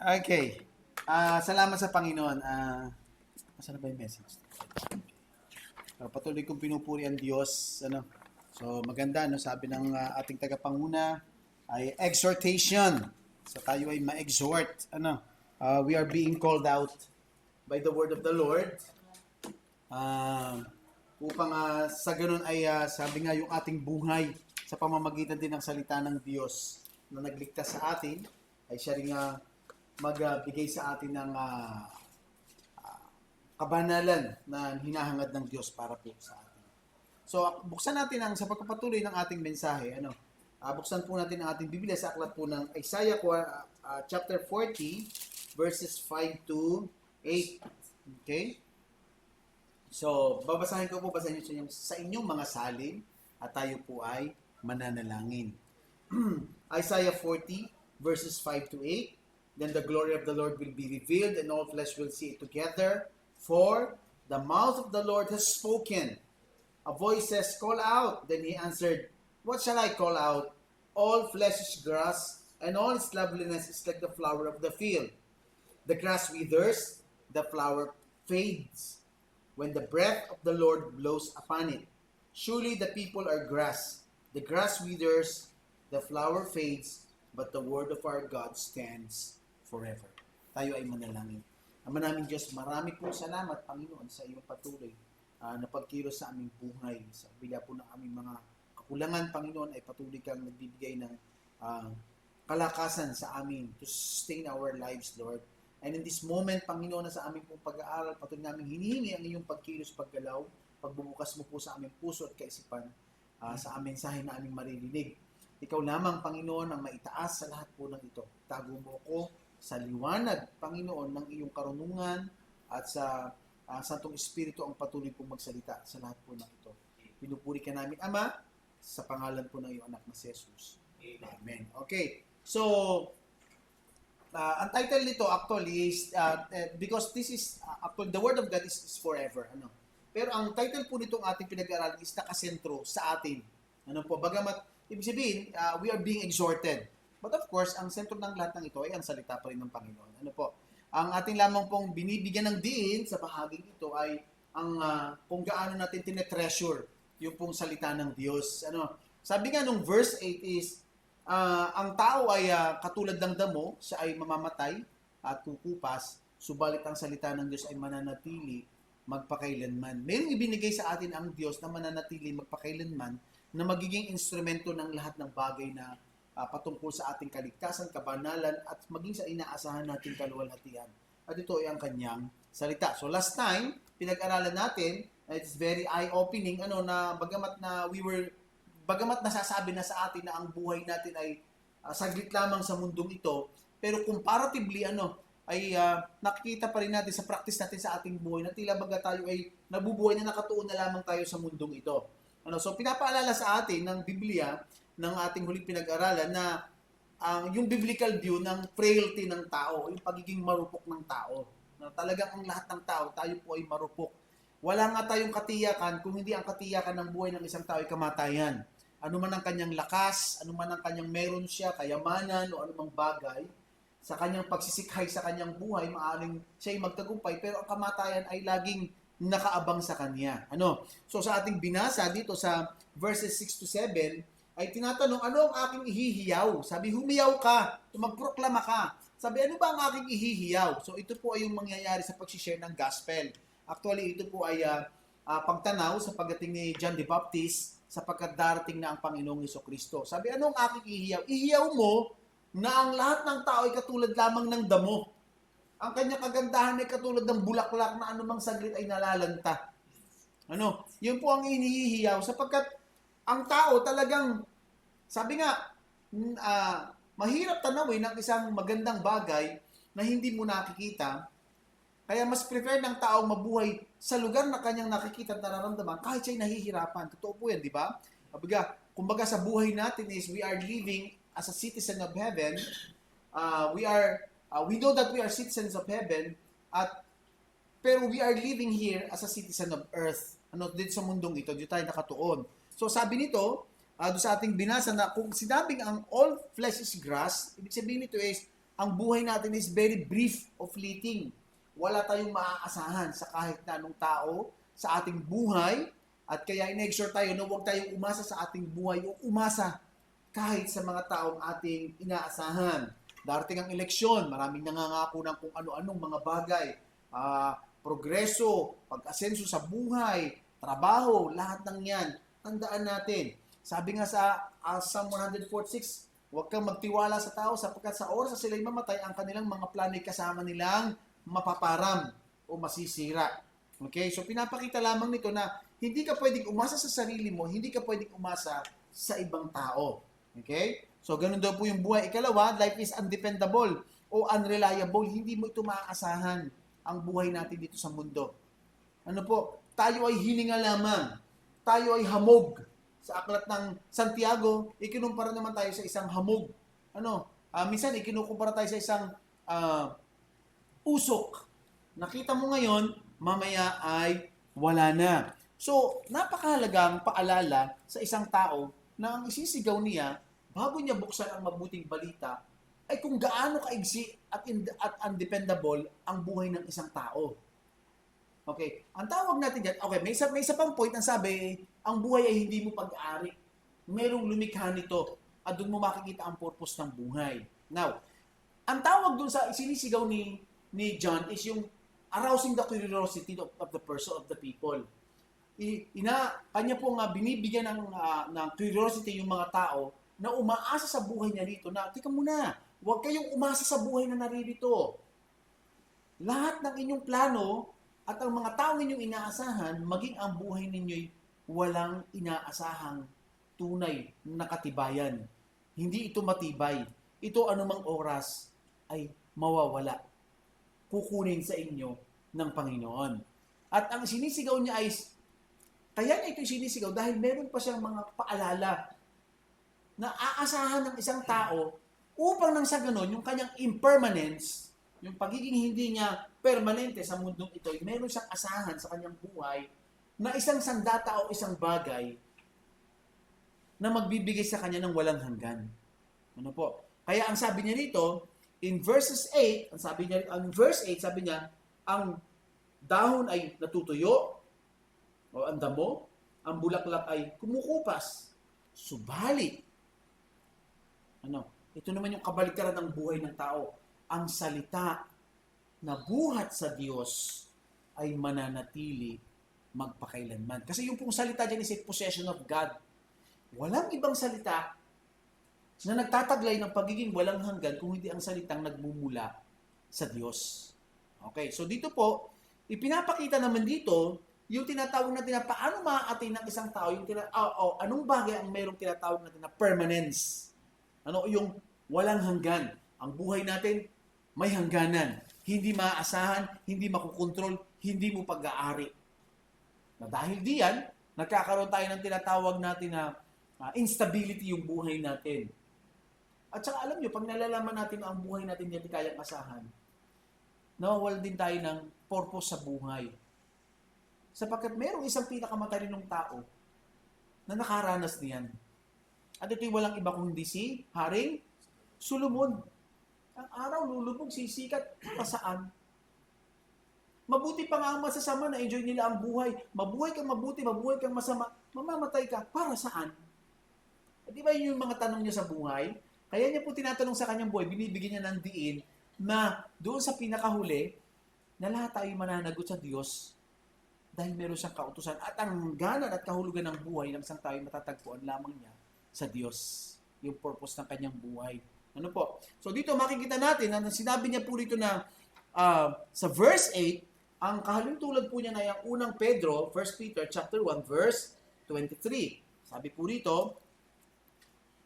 Okay. Salamat sa Panginoon. Masarap ba yung message? Patuloy kong pinupuri ang Diyos. So maganda, sabi ng ating tagapanguna ay exhortation. So tayo ay ma-exhort. We are being called out by the word of the Lord. Upang sa ganun ay sabi nga yung ating buhay sa pamamagitan din ng salita ng Diyos na nagligtas sa atin ay siya rin magbigay sa atin ng kabanalan na hinahangad ng Diyos para po sa atin. So, buksan natin sa pagpapatuloy ng ating mensahe. Buksan po natin ang ating Biblia sa aklat po ng Isaiah chapter 40, verses 5 to 8. Okay? So, babasahin ko po, basahin nyo sa inyong mga salin at tayo po ay mananalangin. Isaiah 40, verses 5 to 8. Then the glory of the Lord will be revealed, and all flesh will see it together. For the mouth of the Lord has spoken. A voice says, "Call out." Then he answered, "What shall I call out? All flesh is grass, and all its loveliness is like the flower of the field. The grass withers, the flower fades, when the breath of the Lord blows upon it. Surely the people are grass. The grass withers, the flower fades, but the word of our God stands forever. Tayo ay manalangin. Ama namin Diyos, marami pong salamat, Panginoon, sa iyong patuloy na pagkilos sa aming buhay. Sa bila po ng aming mga kakulangan, Panginoon, ay patuloy kang nagbibigay ng kalakasan sa amin to sustain our lives, Lord. And in this moment, Panginoon, na sa aming pong pag-aaral, patuloy namin hinihingi ang iyong pagkilos, paggalaw, pagbubukas mo po sa aming puso at kaisipan sa aming mensahe na aming maririnig. Ikaw lamang, Panginoon, ang maitaas sa lahat po ng ito. Tago mo ko sa liwanag, Panginoon, ng iyong karunungan at sa Santong Espiritu ang patuloy pong magsalita sa lahat po ng ito. Pinupuri ka namin, Ama, sa pangalan po ng iyong anak na si Jesus. Amen. Okay. So, ang title nito actually is, because this is, actually, the Word of God is forever. Pero ang title po nitong ating pinag-aaralan is nakasentro sa atin. Bagamat, ibig sabihin, we are being exhorted. But of course, ang sentro ng lahat ng ito ay ang salita pa rin ng Panginoon. Ang ating lamang pong binibigyan ng diin sa bahaging ito ay ang kung gaano natin tinetreasure yung pong salita ng Diyos. Sabi nga nung verse 8 is, ang tao ay katulad ng damo, siya ay mamamatay at kukupas, subalit ang salita ng Diyos ay mananatili magpakailanman. Mayroong ibinigay sa atin ang Diyos na mananatili magpakailanman na magiging instrumento ng lahat ng bagay na patungkol sa ating kaligtasan, kabanalan, at maging sa inaasahan nating kaluwalhatian. At ito ay ang kanyang salita. So last time, pinag-aralan natin, it's very eye-opening, na bagamat nasasabi na sa atin na ang buhay natin ay saglit lamang sa mundong ito, pero comparatively, ay nakikita pa rin natin sa practice natin sa ating buhay na tila baga tayo ay nabubuhay na nakatuon na lamang tayo sa mundong ito. So pinapaalala sa atin ng Biblia, ng ating huling pinag-aralan na yung biblical view ng frailty ng tao, yung pagiging marupok ng tao. Talagang ang lahat ng tao, tayo po ay marupok. Wala nga tayong katiyakan kung hindi ang katiyakan ng buhay ng isang tao ay kamatayan. Ano man ang kanyang lakas, ano man ang kanyang meron siya, kayamanan o anumang bagay, sa kanyang pagsisikhay sa kanyang buhay, maaaring siya ay magtagumpay, pero ang kamatayan ay laging nakaabang sa kanya. So sa ating binasa dito sa verses 6 to 7, ay tinatanong, ano ang aking ihihiyaw? Sabi, humiyaw ka, magproklama ka. Sabi, ano ba ang aking ihihiyaw? So ito po ay yung mangyayari sa pag-share ng gospel. Actually, ito po ay pagtanaw sa pagdating ni John the Baptist sapagkat darating na ang Panginoong Jesucristo. Sabi, ano ang aking ihiyaw? Ihiyaw mo na ang lahat ng tao ay katulad lamang ng damo. Ang kanyang kagandahan ay katulad ng bulaklak na anumang saglit ay nalalanta. Yun po ang inihihiyaw sapagkat ang tao talagang, sabi nga, mahirap tanawin ang isang magandang bagay na hindi mo nakikita. Kaya mas prefer ng tao mabuhay sa lugar na kanyang nakikita at nararamdaman kahit siya'y nahihirapan. Totoo po yan, di ba? Kumbaga sa buhay natin is we are living as a citizen of heaven. We know that we are citizens of heaven, pero we are living here as a citizen of earth. Dito sa mundong ito, dito tayo nakatuon. So sabi nito, doon sa ating binasa na kung sinabing ang all flesh is grass, ibig sabihin nito is, ang buhay natin is very brief of fleeting. Wala tayong maaasahan sa kahit na anong tao sa ating buhay, at kaya in-exhort tayo na huwag tayong umasa sa ating buhay o umasa kahit sa mga taong ating inaasahan. Darating ang eleksyon, maraming nangangako ng kung ano-anong mga bagay, progreso, pag-asenso sa buhay, trabaho, lahat ng yan. Tandaan natin, sabi nga sa Psalm 146, huwag kang magtiwala sa tao sapagkat sa oras na sila'y mamatay, ang kanilang mga plano ay kasama nilang mapaparam o masisira. Okay? So pinapakita lamang nito na hindi ka pwedeng umasa sa sarili mo, hindi ka pwedeng umasa sa ibang tao. Okay? So ganun daw po yung buhay. Ikalawa, life is undependable o unreliable. Hindi mo ito maaasahan ang buhay natin dito sa mundo. Ano po? Tayo ay hininga lamang. Tayo ay hamog. Sa aklat ng Santiago, ikinumpara naman tayo sa isang hamog. Minsan ikinukumpara tayo sa isang usok. Nakita mo ngayon, mamaya ay wala na. So, napakahalagang paalala sa isang tao na ang isisigaw niya, bago niya buksan ang mabuting balita, ay kung gaano kaigsi at undependable ang buhay ng isang tao. Okay, ang tawag natin dyan, okay, may isa pang point ang sabi, ang buhay ay hindi mo pag-aari. Merong lumikha nito at doon mo makikita ang purpose ng buhay. Now, ang tawag doon sa sinisigaw ni John is yung arousing the curiosity of the person, of the people. Kanya pong binibigyan ng curiosity yung mga tao na umaasa sa buhay niya rito na, tika muna, huwag kayong umasa sa buhay na naririto. Lahat ng inyong plano at ang mga taong inyong inaasahan, maging ang buhay ninyo'y walang inaasahang tunay na katibayan. Hindi ito matibay. Ito anumang oras ay mawawala. Kukunin sa inyo ng Panginoon. At ang sinisigaw niya ay, kaya niya ito sinisigaw dahil meron pa siyang mga paalala na aasahan ng isang tao upang nang sa ganon, yung kanyang impermanence, yung pagiging hindi niya permanente sa mundong ito, meron siyang asahan sa kanyang buhay na isang sandata o isang bagay na magbibigay sa kanya ng walang hanggan. Ano po? Kaya ang sabi niya dito, in verse 8, sabi niya, ang dahon ay natutuyo o ang damo, ang bulaklak ay kumukupas. Subalit, ito naman yung kabaliktaran ng buhay ng tao. Ang salita na buhat sa Diyos ay mananatili magpakailanman. Kasi yung pong salita dyan is a possession of God. Walang ibang salita na nagtataglay ng pagiging walang hanggan kung hindi ang salitang nagmumula sa Diyos. Okay, so dito po, ipinapakita naman dito yung tinatawag natin na paano maa-attain ng isang tao, anong bagay ang mayroong tinatawag natin na permanence. Yung walang hanggan. Ang buhay natin, may hangganan. Hindi maaasahan, hindi makukontrol, hindi mo pag-aari. Na dahil diyan, nagkakaroon tayo ng tinatawag natin na instability yung buhay natin. At saka alam nyo, pag nalalaman natin na ang buhay natin hindi kayang asahan, nawawala din tayo ng purpose sa buhay. Sapagkat mayroong isang pinakamatalinong tao na nakaranas niyan. At ito'y walang iba kundi si Haring Solomon. Ang araw lulubog, sisikat, pa saan? Mabuti pa nga ang masasama na enjoy nila ang buhay. Mabuhay kang mabuti, mabuhay kang masama, mamamatay ka. Para saan? At di ba yun yung mga tanong niya sa buhay? Kaya niya po tinatanong sa kanyang buhay, binibigyan niya ng diin na doon sa pinakahuli, na lahat tayo mananagot sa Diyos dahil meron siyang kautusan. At ang ganan at kahulugan ng buhay ng isang tayo matatagpuan lamang niya sa Diyos. Yung purpose ng kanyang buhay. Ano po? So dito makikita natin na sinabi niya po dito na sa verse 8, ang kahalintulad po niya na yung unang Pedro, 1 Peter chapter 1 verse 23. Sabi po dito,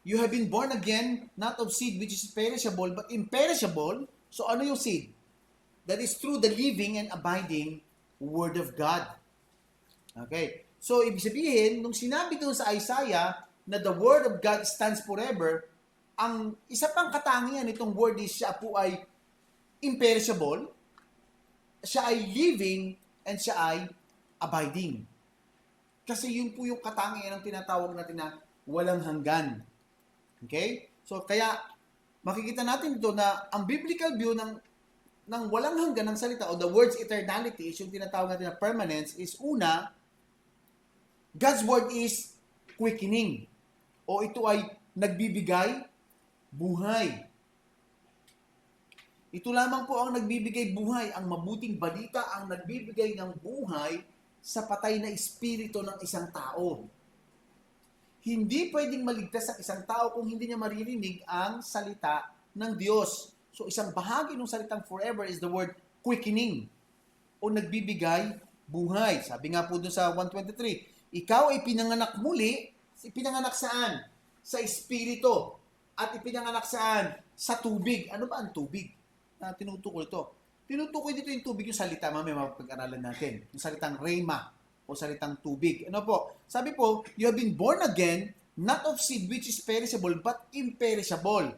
you have been born again, not of seed which is perishable, but imperishable. So ano yung seed? That is through the living and abiding Word of God. Okay. So ibig sabihin, nung sinabi doon sa Isaiah na the Word of God stands forever, ang isa pang katangian nitong word is siya po ay imperishable, siya ay living, and siya ay abiding. Kasi yun po yung katangian ng tinatawag natin na walang hanggan. Okay? So, kaya makikita natin dito na ang biblical view ng walang hanggan ng salita o the word's eternality is yung tinatawag natin na permanence is una, God's word is quickening o ito ay nagbibigay buhay. Ito lamang po ang nagbibigay buhay, ang mabuting balita ang nagbibigay ng buhay sa patay na espiritu ng isang tao. Hindi pwedeng maligtas ang isang tao kung hindi niya maririnig ang salita ng Diyos. So isang bahagi ng salitang forever is the word quickening o nagbibigay buhay. Sabi nga po dun sa 123, ikaw ay pinanganak muli, pinanganak saan? Sa espiritu. At ipinanganak saan? Sa tubig. Ano ba ang tubig? Tinutukoy ito. Tinutukoy dito yung tubig, yung salita, mamaya mapag-aralan natin. Yung salitang rhema o salitang tubig. Ano po? Sabi po, you have been born again, not of seed which is perishable, but imperishable.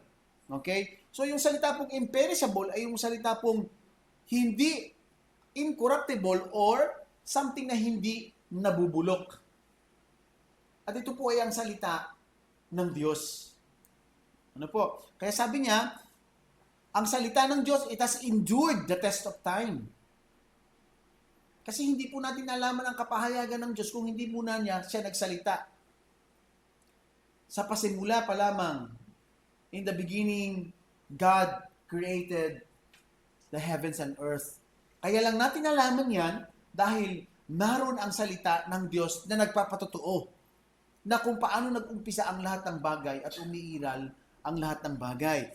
Okay? So yung salita pong imperishable ay yung salita pong hindi incorruptible or something na hindi nabubulok. At ito po ay ang salita ng Diyos. Ano po? Kaya sabi niya, ang salita ng Diyos, it has endured the test of time. Kasi hindi po natin nalaman ang kapahayagan ng Diyos kung hindi muna siya nagsalita. Sa pasimula pa lamang, in the beginning, God created the heavens and earth. Kaya lang natin nalaman yan dahil naroon ang salita ng Diyos na nagpapatotoo na kung paano nag-umpisa ang lahat ng bagay at umiiral ang lahat ng bagay.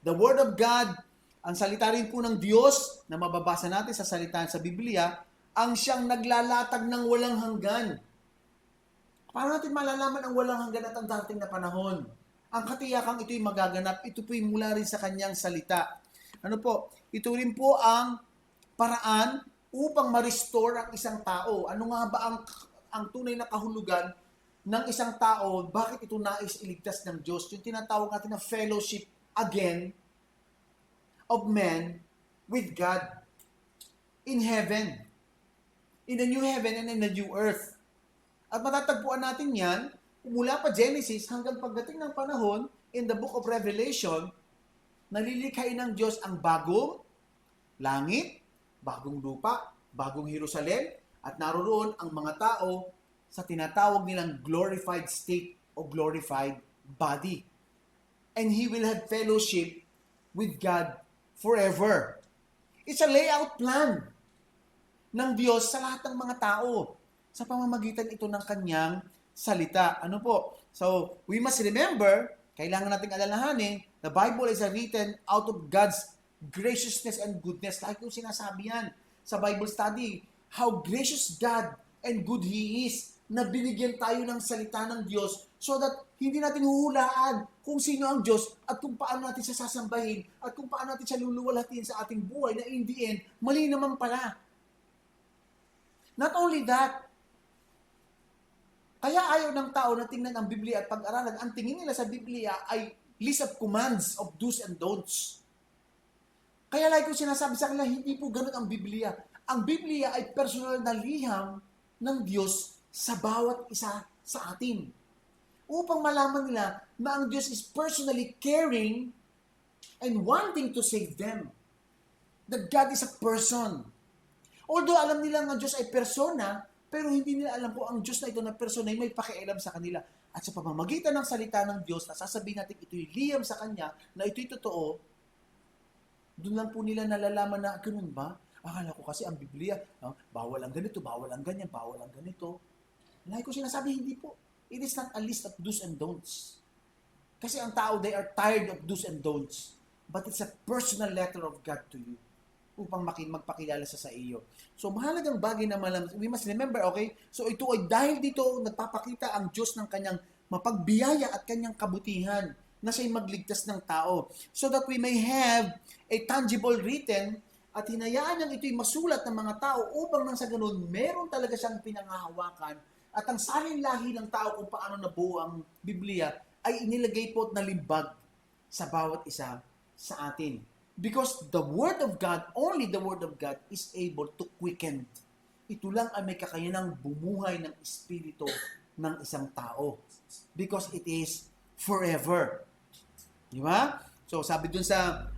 The Word of God, ang salita rin po ng Diyos na mababasa natin sa salita sa Biblia, ang siyang naglalatag ng walang hanggan. Paano natin malalaman ang walang hanggan at ang dating na panahon? Ang katiyakang ito'y magaganap, ito po'y mula rin sa kanyang salita. Ano po? Ito rin po ang paraan upang ma-restore ang isang tao. Ano nga ba ang tunay na kahulugan ng isang tao? Bakit ito nais iligtas ng Diyos? Yung tinatawag natin na fellowship again of men with God in heaven, in the new heaven and in the new earth. At matatagpuan natin yan mula pa Genesis hanggang pagdating ng panahon in the book of Revelation, nalilikhain ng Diyos ang bagong langit, bagong lupa, bagong Jerusalem, at naroon ang mga tao sa tinatawag nilang glorified state o glorified body. And he will have fellowship with God forever. It's a layout plan ng Diyos sa lahat ng mga tao sa pamamagitan ito ng kanyang salita. Ano po? So, we must remember, kailangan nating alalahanin, the Bible is written out of God's graciousness and goodness. Lagi kong sinasabi yan sa Bible study, how gracious God and good He is na binigyan tayo ng salita ng Diyos so that hindi natin huhulaan kung sino ang Diyos at kung paano natin siya sasambahin at kung paano natin siya luluwalhatiin sa ating buhay na in the end, mali naman pala. Not only that, kaya ayaw ng tao na tingnan ang Biblia at pag-aralan, ang tingin nila sa Biblia ay list of commands of do's and don'ts. Kaya like ko sinasabi sa kanila, hindi po ganun ang Biblia. Ang Biblia ay personal na liham ng Diyos sa bawat isa sa atin. Upang malaman nila na ang Diyos is personally caring and wanting to save them. That God is a person. Although alam nila ang Diyos ay persona, pero hindi nila alam kung ang Diyos na ito na persona ay may pakialam sa kanila. At sa pamamagitan ng salita ng Diyos na sasabihin natin ito'y liham sa Kanya, na ito'y totoo, doon lang po nila nalalaman na, ganun ba? Akala ko kasi ang Biblia, bawal ang ganito, bawal ang ganyan, bawal ang ganito. Like ko sinasabi, hindi po. It is not a list of do's and don'ts. Kasi ang tao, they are tired of do's and don'ts. But it's a personal letter of God to you upang magpakilala sa iyo. So, mahalagang bagay na we must remember, okay? So, ito ay dahil dito, nagpapakita ang Diyos ng kanyang mapagbiyaya at kanyang kabutihan na siya'y magligtas ng tao. So that we may have a tangible written at hinayaan niyang ito'y masulat ng mga tao upang nang sa ganun, meron talaga siyang pinangahawakan at ang salinlahi ng tao kung paano nabuo ang Biblia ay inilagay po na limbag sa bawat isa sa atin. Because the Word of God, only the Word of God is able to quicken. Ito lang ay may kakayanang bumuhay ng Espiritu ng isang tao. Because it is forever. Di ba? So, sabi dun sa,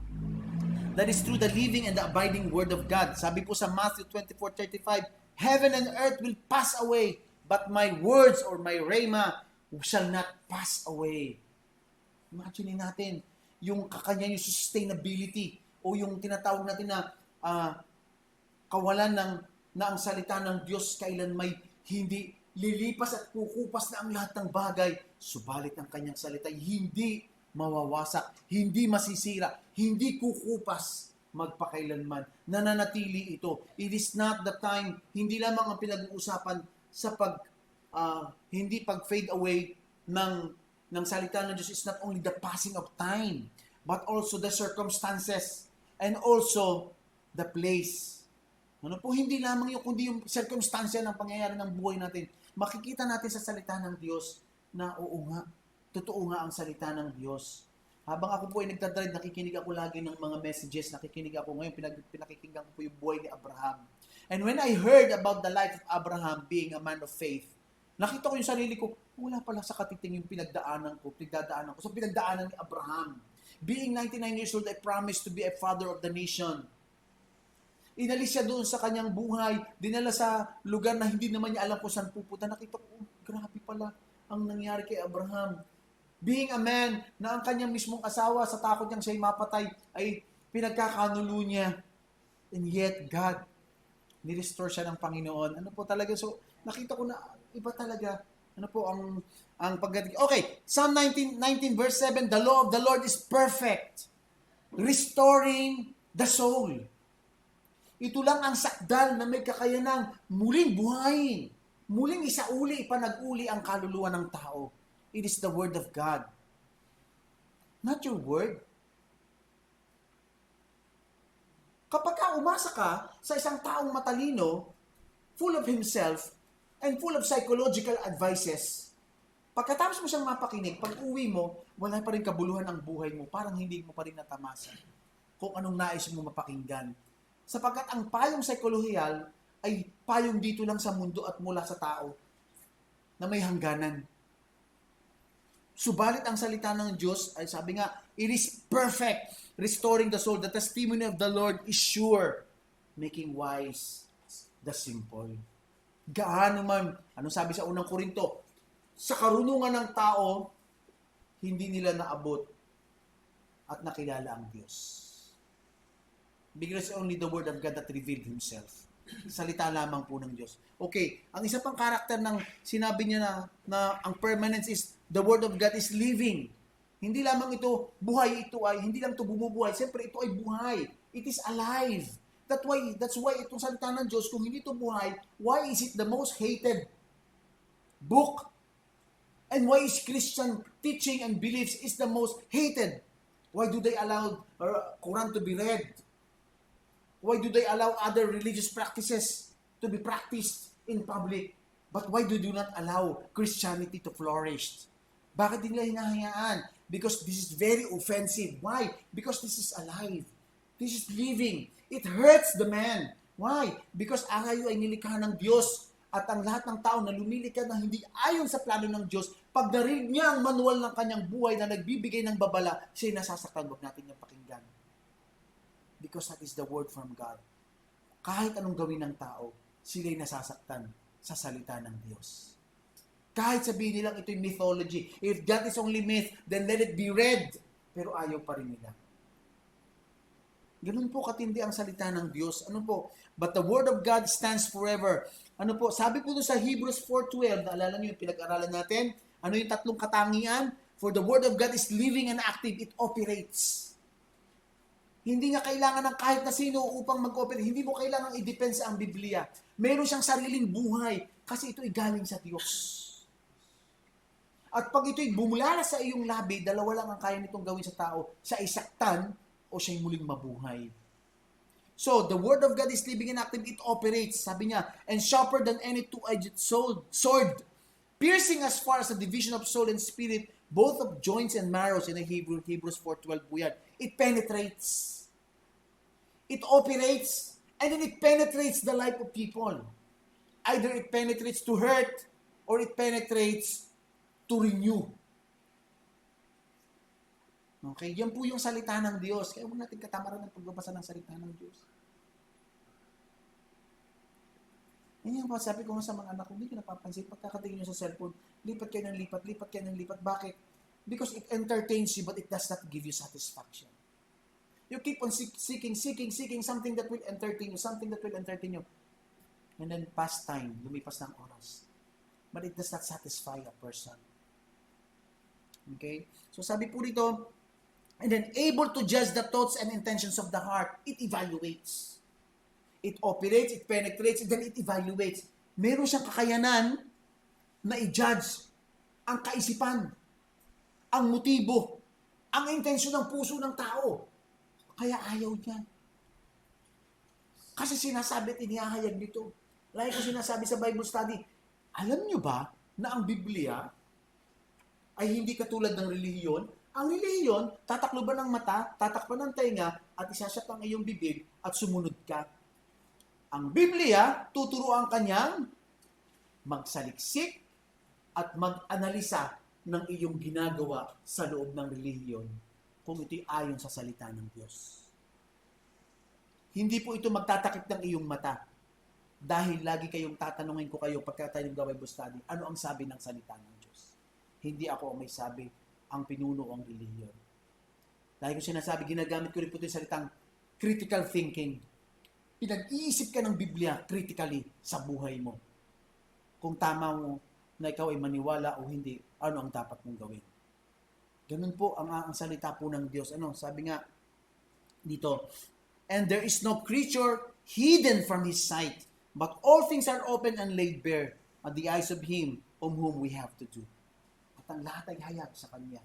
that is through the living and the abiding Word of God. Sabi po sa Matthew 24:35, heaven and earth will pass away, but my words or my rhema shall not pass away. Imagine natin, yung kakanya yung sustainability o yung tinatawag natin na kawalan na ang salita ng Diyos kailan may hindi lilipas at kukupas na ang lahat ng bagay. Subalit ang kanyang salita hindi mawawasak, hindi masisira, hindi kukupas magpakailanman. Nananatili ito. It is not the time, hindi lamang ang pinag-uusapan sa hindi pag-fade away ng salita ng Diyos is not only the passing of time, but also the circumstances and also the place. Ano po, hindi lamang yung, kundi yung circumstansya ng pangyayari ng buhay natin. Makikita natin sa salita ng Diyos na oo nga, totoo nga ang salita ng Diyos. Habang ako po ay nagdadrive, nakikinig ako lagi ng mga messages, nakikinig ako ngayon, pinakikinggan ko po yung buhay ni Abraham. And when I heard about the life of Abraham being a man of faith, nakita ko yung sarili ko, wala pala sa katiting yung pinagdaanan ko sa pinagdaanan ni Abraham. Being 99 years old, I promised to be a father of the nation. Inalis siya doon sa kanyang buhay, dinala sa lugar na hindi naman niya alam kung saan pupunta. Nakita ko, grabe pala ang nangyari kay Abraham. Being a man na ang kanyang mismong asawa sa takot niyang siya'y mapatay ay pinagkakanulo niya. And yet, God, nirestore siya ng Panginoon. Ano po talaga? So, nakita ko na iba talaga. Ano po ang pagdating. Okay, Psalm 19 verse 7, the law of the Lord is perfect, restoring the soul. Ito lang ang sakdal na may kakayanang muling buhayin, muling isauli, ipanag-uli ang kaluluwa ng tao. It is the Word of God. Not your word. Kapag umasa ka sa isang taong matalino, full of himself, and full of psychological advices, pagkatapos mo siyang mapakinig, pag uwi mo, wala pa rin kabuluhan ang buhay mo, parang hindi mo pa rin natamasa kung anong nais mo mapakinggan. Sapagkat ang payong psikolohiyal ay payong dito lang sa mundo at mula sa tao na may hangganan. Subalit ang salita ng Diyos ay sabi nga, it is perfect, restoring the soul. The testimony of the Lord is sure, making wise the simple. Gaano man, anong sabi sa unang Korinto, sa karunungan ng tao, hindi nila naabot at nakilala ang Diyos. Because only the Word of God that revealed Himself. Salita lamang po ng Diyos. Okay, ang isa pang karakter ng sinabi niya na ang permanence is the Word of God is living. Hindi lamang ito buhay, hindi lang ito bumubuhay. Siyempre, ito ay buhay. It is alive. That's why itong salita ng Diyos, kung hindi ito buhay, why is it the most hated book? And why is Christian teaching and beliefs is the most hated? Why do they allow Quran to be read? Why do they allow other religious practices to be practiced in public? But why do they not allow Christianity to flourish? Bakit nila hinahayaan? Because this is very offensive. Why? Because this is alive. This is living. It hurts the man. Why? Because tayo ay nilikha ng Diyos at ang lahat ng tao na lumilikha na hindi ayon sa plano ng Diyos, pag narinig niya ang manual ng kanyang buhay na nagbibigay ng babala, siya'y nasasaktan. Huwag natin niyang pakinggan. Because that is the word from God. Kahit anong gawin ng tao, sila'y nasasaktan sa salita ng Diyos. Kahit sabihin nilang ito'y mythology. If that is only myth, then let it be read. Pero ayaw pa rin nila. Ganun po katindi ang salita ng Diyos. Ano po? But the word of God stands forever. Ano po? Sabi po doon sa Hebrews 4:12, naalala niyo yung pinag-aralan natin? Ano yung tatlong katangian? For the word of God is living and active. It operates. Hindi nga kailangan ng kahit na sino upang mag-operate. Hindi mo kailangan i-depensa ang Biblia. Meron siyang sariling buhay kasi ito'y galing sa Diyos. At pag ito'y bumulala sa iyong labi, dalawa lang ang kaya nitong gawin sa tao. Siya ay saktan o siya'y muling mabuhay. So, the word of God is living and active. It operates, sabi niya, and sharper than any two-edged sword, piercing as far as the division of soul and spirit, both of joints and marrows. In the Hebrews 4:12 po yan. It penetrates. It operates, and then it penetrates the life of people. Either it penetrates to hurt, or it penetrates to renew. Okay? Yan po yung salita ng Diyos. Kaya huwag natin katamaran ng pagbabasa ng salita ng Diyos. Yan yung sabi ko nga sa mga anak ko, hindi ko napapansin. Pagkakatingin nyo sa cellphone, lipat kayo ng lipat, lipat kayo ng lipat. Bakit? Because it entertains you, but it does not give you satisfaction. You keep on seeking something that will entertain you, something that will entertain you. And then past time, lumipas ng oras. But it does not satisfy a person. Okay? So sabi po dito, and then able to judge the thoughts and intentions of the heart, it evaluates. It operates, it penetrates, and then it evaluates. Meron siyang kakayanan na i-judge ang kaisipan, ang motibo, ang intensyon ng puso ng tao. Kaya ayaw niya. Kasi sinasabi at inihahayag nito. Like ko sinasabi sa Bible study, alam niyo ba na ang Biblia ay hindi katulad ng relihiyon? Ang relihiyon, tatakloban ng mata, tatakpan ng tainga, at isasat ang iyong bibig at sumunod ka. Ang Biblia, tuturuan kanyang magsaliksik at mag-analisa ng iyong ginagawa sa loob ng relihiyon kung ito'y ayon sa salita ng Diyos. Hindi po ito magtatakip ng iyong mata dahil lagi kayong tatanungin ko kayo pagka tayo nag-Bible study, ano ang sabi ng salita ng Diyos? Hindi ako ang may sabi, ang pinuno ang relihiyon. Dahil ko sinasabi, ginagamit ko rin po ito yung salitang critical thinking. Pinag-iisip ka ng Biblia critically sa buhay mo. Kung tama mo na ikaw ay maniwala o hindi, ano ang dapat mong gawin. Ganun po ang salita po ng Diyos. Ano, sabi nga dito, and there is no creature hidden from His sight, but all things are open and laid bare at the eyes of Him whom we have to do. At ang lahat ay hayag sa Kanya.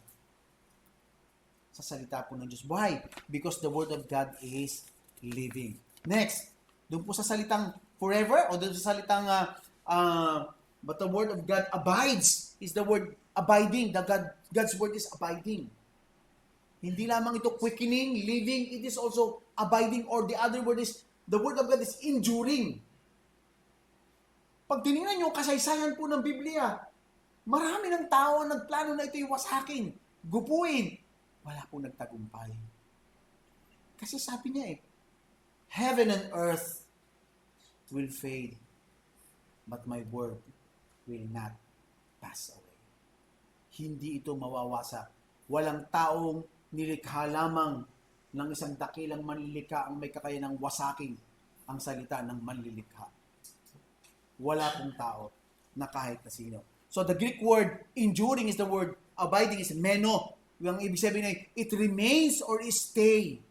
Sa salita po ng Diyos. Why? Because the Word of God is living. Next, doon po sa salitang forever, o doon sa salitang but the Word of God abides, is the word abiding. God's Word is abiding. Hindi lamang ito quickening, living, it is also abiding, or the other word is, the Word of God is enduring. Pag tinignan nyo, kasaysayan po ng Biblia, marami ng tao ang nagplano na ito'y wasakin, gupuin. Wala po nagtagumpay. Kasi sabi niya heaven and earth will fade, but my word will not pass away. Hindi ito mawawasak. Walang taong nilikha lamang ng isang dakilang manlilikha ang may kakayanang wasakin ang salita ng manlilikha. Wala pong tao na kahit na sino. So the Greek word enduring is the word abiding is meno. Yung ibig sabihin ay it remains or stay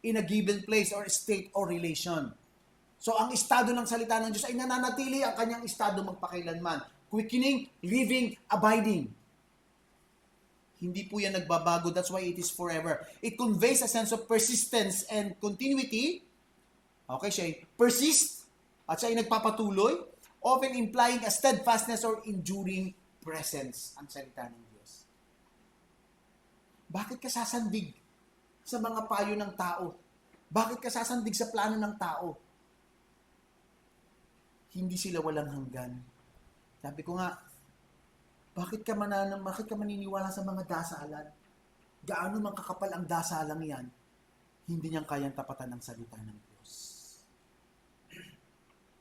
in a given place or state or relation. So ang estado ng salita ng Diyos ay nananatili ang kanyang estado magpakailanman. Quickening, living, abiding. Hindi po yan nagbabago. That's why it is forever. It conveys a sense of persistence and continuity. Okay, siya ay persist at siya ay nagpapatuloy, often implying a steadfastness or enduring presence ang salita ng Diyos. Bakit ka sasandig sa mga payo ng tao? Bakit ka sasandig sa plano ng tao? Hindi sila walang hanggan. Sabi ko nga, bakit ka maniniwala sa mga dasalan? Gaano man kakapal ang dasalang yan, hindi niyang kayang tapatan ng salita ng Diyos.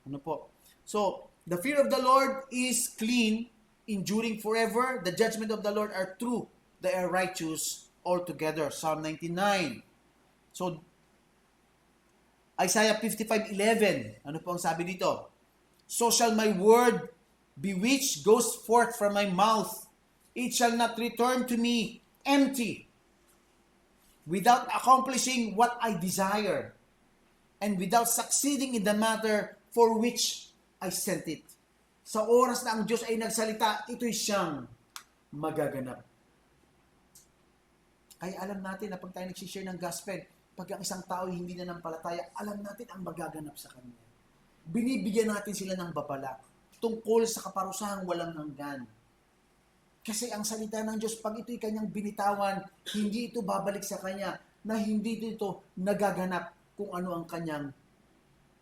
Ano po? So, the fear of the Lord is clean, enduring forever. The judgment of the Lord are true. They are righteous altogether. Psalm 99. So, Isaiah 55:11. Ano po ang sabi dito? So shall my word be which goes forth from my mouth. It shall not return to me empty, without accomplishing what I desire, and without succeeding in the matter for which I sent it. Sa oras na ang Diyos ay nagsalita, ito'y siyang magaganap. Kaya alam natin na pag tayo nagsishare ng gospel, pag ang isang tao hindi na nampalataya, alam natin ang magaganap sa kanya. Binibigyan natin sila ng babala tungkol sa kaparusahang walang hanggan. Kasi ang salita ng Diyos, pag ito'y kanyang binitawan, hindi ito babalik sa kanya, na hindi ito nagaganap kung ano ang kanyang,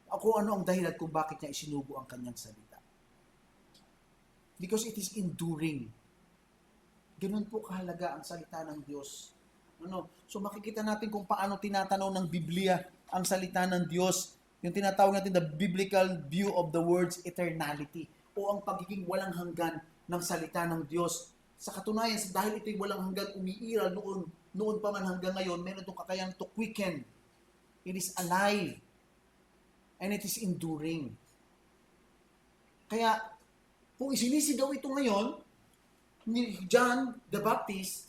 kung ano ang dahilan kung bakit niya isinugo ang kanyang salita. Because it is enduring. Ganun po kahalaga ang salita ng Diyos. So makikita natin kung paano tinatanaw ng Biblia ang salita ng Diyos. Yung tinatawag natin the biblical view of the word's eternality o ang pagiging walang hanggan ng salita ng Diyos. Sa katunayan, dahil ito'y walang hanggan, umiiral noon pa man hanggang ngayon, meron itong kakayahan to quicken. It is alive. And it is enduring. Kaya, kung isinisigaw ito ngayon, ni John the Baptist,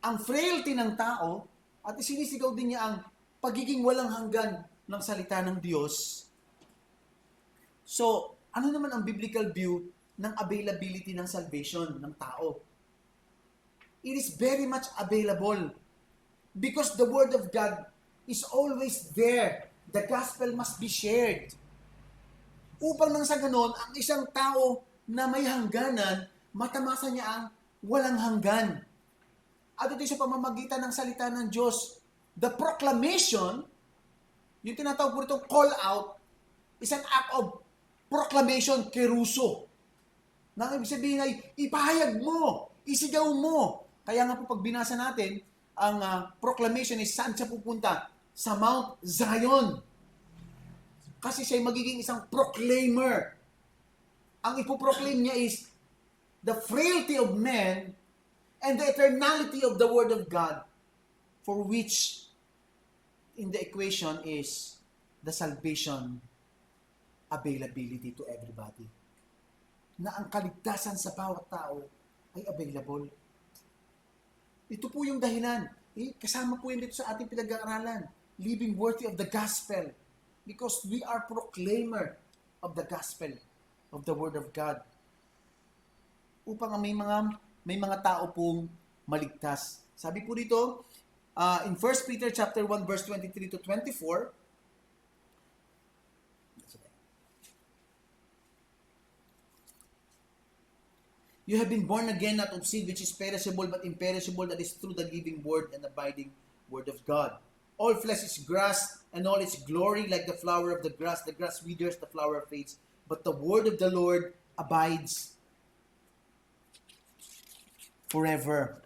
ang frailty ng tao, at isinisigaw din niya ang pagiging walang hanggan ng salita ng Diyos. So, ano naman ang biblical view ng availability ng salvation ng tao? It is very much available because the Word of God is always there. The gospel must be shared. Upang nang sa ganon, ang isang tao na may hangganan, matamasa niya ang walang hanggan. At ito sa pamamagitan ng salita ng Diyos. The proclamation, yung tinatawag po itong call out, is an act of proclamation, keruso. Nang ibig sabihin ay, ipahayag mo, isigaw mo. Kaya nga po pag binasa natin, ang proclamation is saan siya pupunta? Sa Mount Zion. Kasi siya ay magiging isang proclaimer. Ang ipoproclaim niya is the frailty of man and the eternality of the Word of God, for which in the equation is the salvation availability to everybody. Na ang kaligtasan sa bawat tao ay available. Ito po yung dahilan. Kasama po yun dito sa ating pinag-aaralan. Living worthy of the gospel. Because we are proclaimer of the gospel, of the Word of God. Upang may mga tao pong maligtas. Sabi po dito, in 1 Peter chapter 1 verse 23 to 24, you have been born again, not of seed which is perishable, but imperishable, that is through the living word and abiding word of God. All flesh is grass, and all its glory like the flower of the grass. The grass withers, the flower fades, but the word of the Lord abides forever.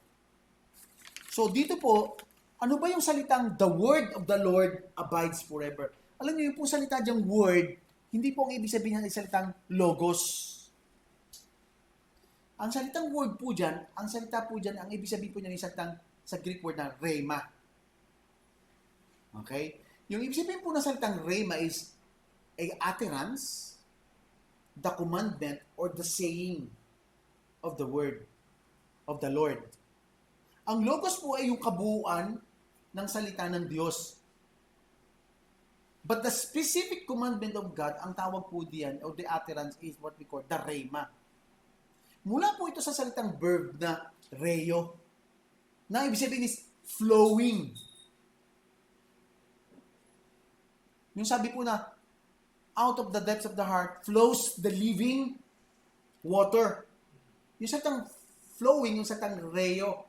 So dito po, ano ba yung salitang the word of the Lord abides forever? Alam niyo yung po salita diyang word, hindi po ang ibig sabihin ng salitang logos. Ang salitang word po dyan, ang ibig sabihin po niya yung salitang sa Greek word na rhema. Okay? Yung ibig sabihin po ng salitang rhema is a utterance, the commandment, or the saying of the word of the Lord. Ang logos po ay yung kabuuan ng salita ng Diyos. But the specific commandment of God, ang tawag po diyan, or the utterance, is what we call the rhema. Mula po ito sa salitang verb na reo, na ibig sabihin is flowing. Yung sabi po na, out of the depths of the heart flows the living water. Yung salitang flowing, yung salitang reo.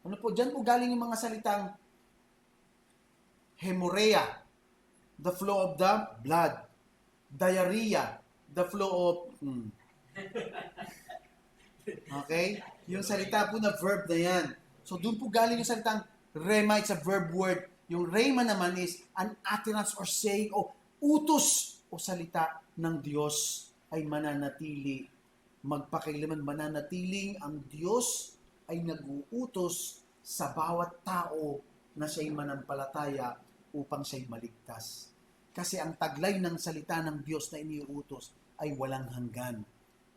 Ano po, dyan po galing yung mga salitang hemorrhea, the flow of the blood. Diarrhea, the flow of... Okay? Yung salita po na verb na yan. So, doon po galing yung salitang rhema, it's a verb word. Yung rhema naman is an utterance or saying o utos o salita ng Diyos ay mananatili. Magpakailaman mananatiling ang Diyos ay nag-uutos sa bawat tao na siya'y manampalataya upang siya'y maligtas. Kasi ang taglay ng salita ng Diyos na iniuutos ay walang hanggan.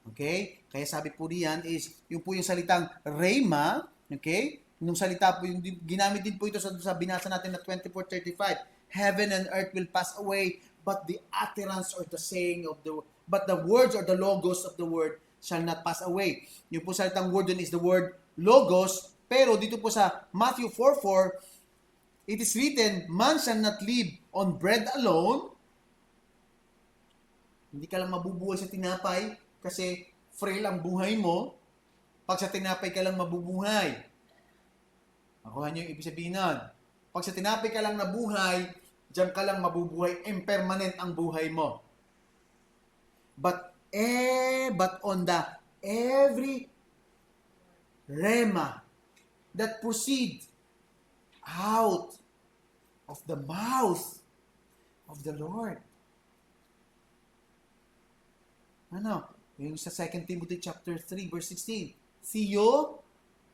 Okay? Kaya sabi po diyan is, yung po yung salitang rhema, okay? Yung salita po, yung ginamit din po ito sa binasa natin na 24:35. Heaven and earth will pass away, but the utterance or the saying of but the words or the logos of the word shall not pass away. Yung po salitang word dun is the word logos, pero dito po sa Matthew 4:4, it is written, man shall not live on bread alone. Hindi ka lang mabubuhay sa tinapay kasi frail ang buhay mo. Pag sa tinapay ka lang mabubuhay. Nakuha niyo yung ibig sabihin nun. Pag sa tinapay ka lang nabuhay, diyan ka lang mabubuhay, impermanent ang buhay mo. But but on the every rhema that proceed out of the mouth of the Lord. Ano? Yung sa 2 Timothy chapter 3 verse 16. Theo,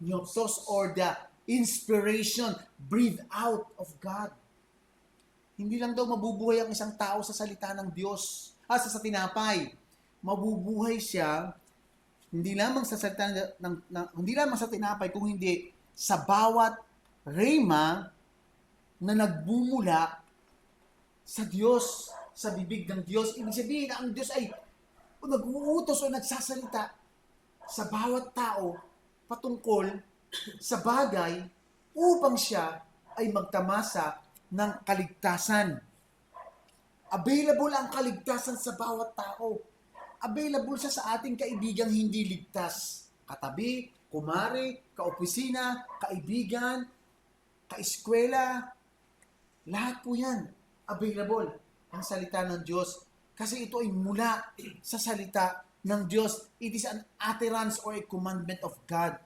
Neopsos, or the inspiration breathed out of God. Hindi lang daw mabubuhay ang isang tao sa salita ng Diyos. Sa tinapay. Mabubuhay siya hindi lamang sa salita hindi lamang sa tinapay, kung hindi sa bawat rhema na nagbumula sa Diyos, sa bibig ng Diyos. Ibig sabihin na ang Diyos ay nag-uutos o nagsasalita sa bawat tao patungkol sa bagay upang siya ay magtamasa ng kaligtasan. Available ang kaligtasan sa bawat tao. Available siya sa ating kaibigang hindi ligtas. Katabi, kumari, kaopisina, kaibigan, kaeskwela, lahat po yan available ang salita ng Diyos. Kasi ito ay mula sa salita ng Diyos. It is an utterance or a commandment of God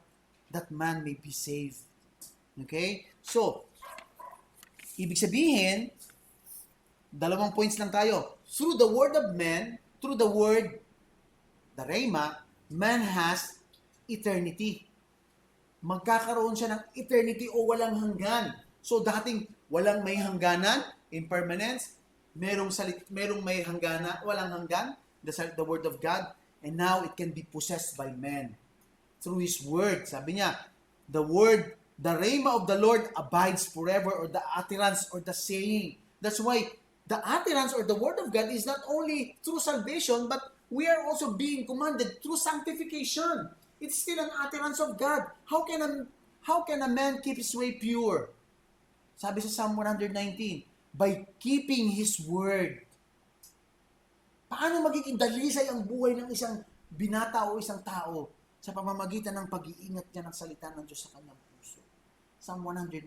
that man may be saved. Okay? So, ibig sabihin, dalawang points lang tayo. Through the word of man, through the word, the rhema, man has eternity. Magkakaroon siya ng eternity o walang hanggan. So, dating walang may hangganan, impermanence, merong may hanggana, walang hanggan, the word of God, and now it can be possessed by man through His word. Sabi niya, the word, the rhema of the Lord abides forever, or the utterance or the saying. That's why the utterance or the word of God is not only through salvation, but we are also being commanded through sanctification. It's still an utterance of God. How can a man keep his way pure? Sabi sa Psalm 119, by keeping His word. Paano magiging dalisay ang buhay ng isang binata o isang tao sa pamamagitan ng pag-iingat niya ng salita ng Diyos sa kanyang puso? Psalm 109.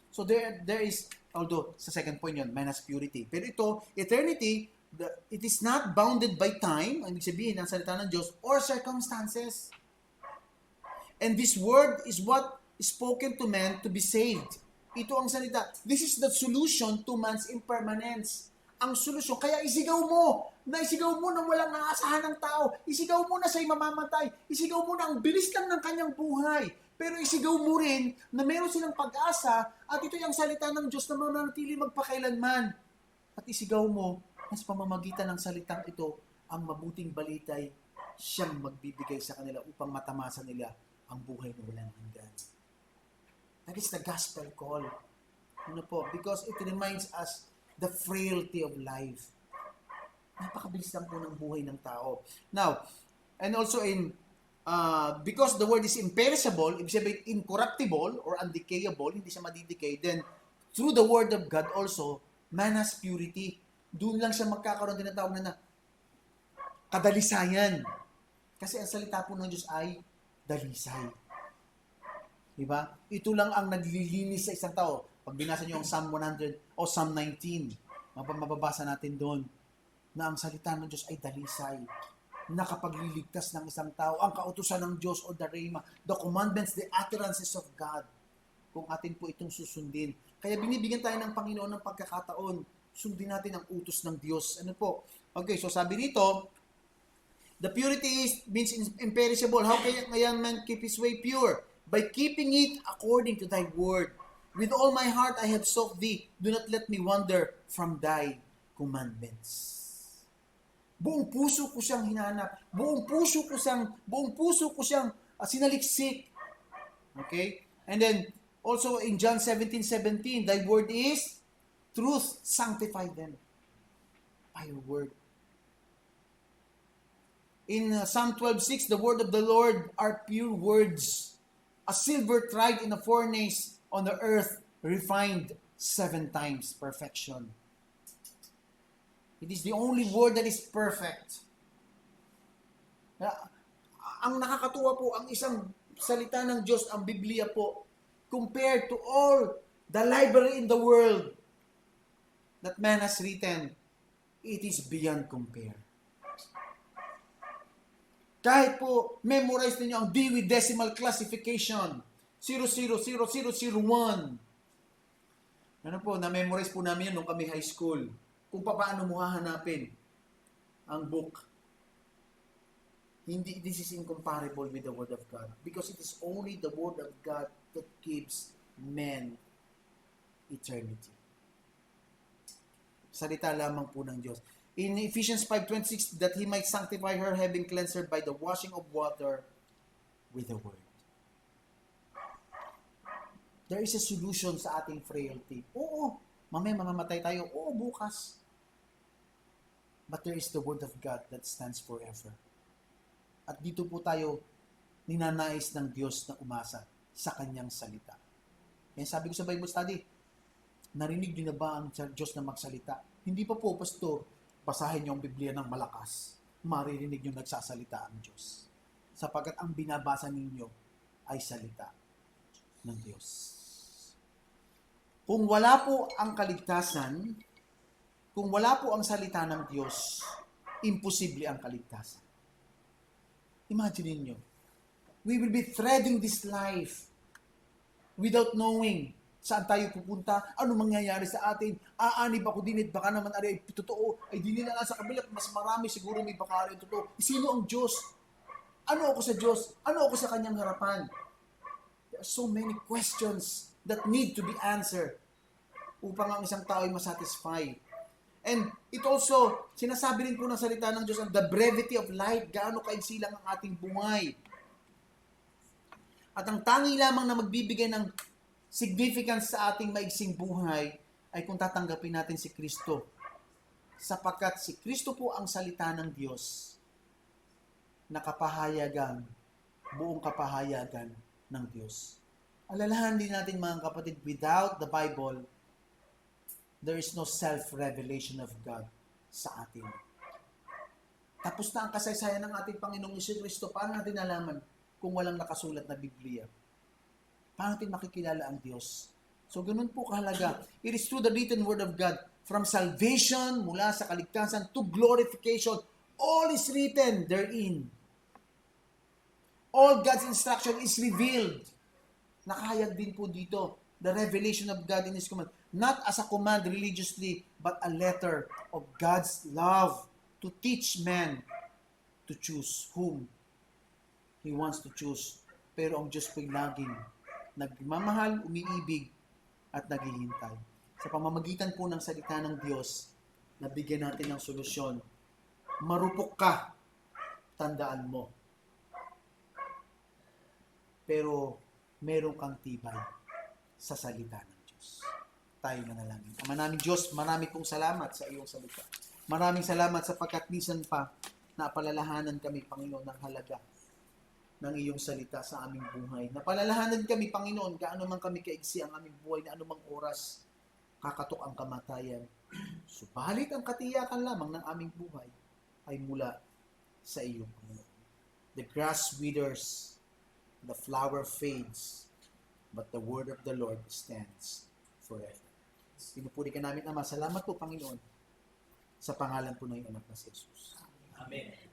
So there is, although sa second point yun, man has purity. Pero ito, eternity, it is not bounded by time, ang ibig sabihin ng salita ng Diyos, or circumstances. And this word is what is spoken to man to be saved. Ito ang salita. This is the solution to man's impermanence. Ang solusyon, kaya isigaw mo na walang aasahan ng tao. Isigaw mo na siya'y mamamatay. Isigaw mo na ang bilis lang ng kanyang buhay. Pero isigaw mo rin na meron silang pag-asa at ito yung salita ng Diyos na mananatili magpakailanman. At isigaw mo na sa pamamagitan ng salitang ito, ang mabuting balitay siyang magbibigay sa kanila upang matamasa nila ang buhay na walang hanggan. That is the gospel call. Ano po? Because it reminds us the frailty of life. Napakabilis lang po ng buhay ng tao. Now, and also because the word is imperishable, ibig sabihin incorruptible or undecayable, hindi siya madidecay, then through the word of God also, man has purity. Doon lang siya magkakaroon din ng tawag na kadalisayan. Kasi ang salita po ng Diyos ay dalisay. Diba? Ito lang ang naglilinis sa isang tao. Pag binasa niyo ang Psalm 100 o Psalm 19, mababasa natin doon na ang salita ng Diyos ay dalisay. Nakapagliligtas ng isang tao. Ang kautusan ng Diyos o the rhema, the commandments, the utterances of God. Kung atin po itong susundin. Kaya binibigyan tayo ng Panginoon ng pagkakataon. Sundin natin ang utos ng Diyos. Ano po? Okay, so sabi dito, the purity means imperishable. How can a young man keep his way pure? By keeping it according to thy word. With all my heart I have sought thee. Do not let me wander from thy commandments. Buong puso ko siyang hinanap. Buong puso ko siyang sinaliksik. Okay? And then, also in John 17:17, thy word is truth. Sanctify them by your word. In Psalm 12:6, the word of the Lord are pure words. A silver tried in a furnace on the earth, refined 7 times. Perfection. It is the only word that is perfect. Ang nakakatuwa po, ang isang salita ng Diyos, ang Biblia po, compared to all the library in the world that man has written, it is beyond compare. Kahit po memorize niyo ang Dewey Decimal Classification, 000001. Ano po, na-memorize po namin yan nung kami high school. Kung paano mo hahanapin ang book. Hindi, this is incomparable with the Word of God. Because it is only the Word of God that gives men eternity. Salita lamang po ng Diyos. In Ephesians 5:26, that He might sanctify her, having cleansed her by the washing of water with the Word. There is a solution sa ating frailty. Oo, mamaya mamamatay tayo. Oo, bukas. But there is the Word of God that stands forever. At dito po tayo ninanais ng Diyos na umasa sa Kanyang salita. Kaya sabi ko sa Bible study, narinig niyo na ba ang Diyos na magsalita? Hindi pa po, pastor, basahin niyo ang Biblia ng malakas. Maririnig niyo nagsasalita ang Diyos. Sapagkat ang binabasa ninyo ay salita ng Diyos. Kung wala po ang kaligtasan, kung wala po ang salita ng Diyos, imposible ang kaligtasan. Imagine niyo, we will be threading this life without knowing saan tayo pupunta, ano mangyayari sa atin, aanib ako din, baka naman ay totoo, ay di nila sa kabila, mas marami siguro may baka rin totoo. Sino ang Diyos? Ano ako sa Diyos? Ano ako sa Kanyang harapan? There are so many questions that need to be answered upang ang isang tao ay masatisfy. And it also, sinasabi rin po ng salita ng Diyos, the brevity of life, gaano kaigsi lang ang ating buhay. At ang tangi lamang na magbibigay ng significance sa ating maigsing buhay ay kung tatanggapin natin si Kristo. Sapagkat si Kristo po ang salita ng Diyos na kapahayagan, buong kapahayagan ng Diyos. Alalahan din natin mga kapatid, without the Bible, there is no self-revelation of God sa atin. Tapos na ang kasaysayan ng ating Panginoong Kristo. Paano natin nalaman kung walang nakasulat na Biblia? Paano natin makikilala ang Diyos? So, ganun po kahalaga. It is through the written word of God. From salvation, mula sa kaligtasan, to glorification, all is written therein. All God's instruction is revealed. Nakahayag din po dito, the revelation of God in His command. Not as a command religiously, but a letter of God's love to teach man to choose whom He wants to choose. Pero ang Diyos po'y laging nagmamahal, umiibig, at naghihintay. Sa pamamagitan po ng salita ng Diyos, nabigyan natin ng solusyon. Marupok ka, tandaan mo. Pero meron kang tibay sa salita ng Diyos. Tayo manalangin. Ama namin Diyos, marami pong salamat sa iyong salita. Maraming salamat sapagkat minsan pa napalalahanan kami, Panginoon, ng halaga ng iyong salita sa aming buhay. Napalalahanan kami, Panginoon, gaano man kami kaigsi ang aming buhay na anumang oras kakatok ang kamatayan. Subalit ang katiyakan lamang ng aming buhay ay mula sa iyo, Panginoon. The grass withers, the flower fades, but the word of the Lord stands forever. Pinupuri ka namin, Ama. Salamat po, Panginoon, sa pangalan po ng iyong anak na si Jesus. Amen.